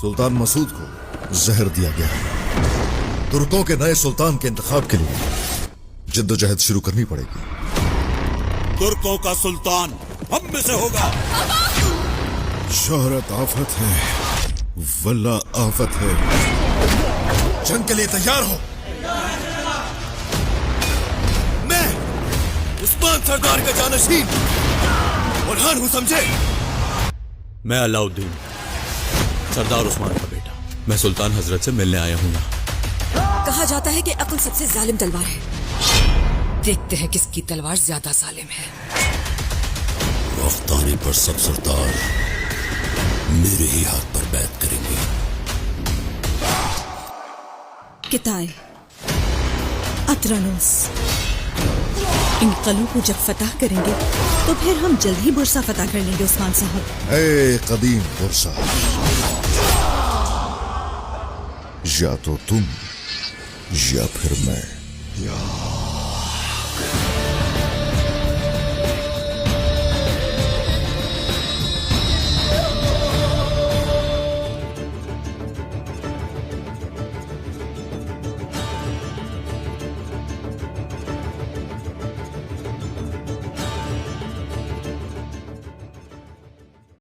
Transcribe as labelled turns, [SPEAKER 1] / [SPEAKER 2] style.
[SPEAKER 1] सुल्तान मसूद को जहर दिया गया है। तुर्कों के नए सुल्तान के इंतखाब के लिए जिद्दोजहद शुरू करनी पड़ेगी।
[SPEAKER 2] तुर्कों का सुल्तान हम में से होगा।
[SPEAKER 1] शोहरत आफत है, वल्ला आफत है। जंग के लिए तैयार हो। मैं उस्मान सरदार का जानशीन बुरहान हूं, समझे?
[SPEAKER 2] मैं अलाउद्दीन, सरदार उस्मान का बेटा। मैं सुल्तान हजरत से मिलने आया हूं।
[SPEAKER 3] कहा जाता है कि अक्ल सबसे जालिम तलवार है। देखते हैं किसकी तलवार ज्यादा जालिम है।
[SPEAKER 2] वक्त आने पर सब सरदार मेरे ही हाथ पर बैत करेंगे।
[SPEAKER 4] किताए, अतरानोस, इन कलों को जब फतह करेंगे तो फिर हम जल्द ही बुरसा फतह कर लेंगे उस्मान साहब।
[SPEAKER 1] ए कदीम बुरसा, या तो तुम या फिर मैं।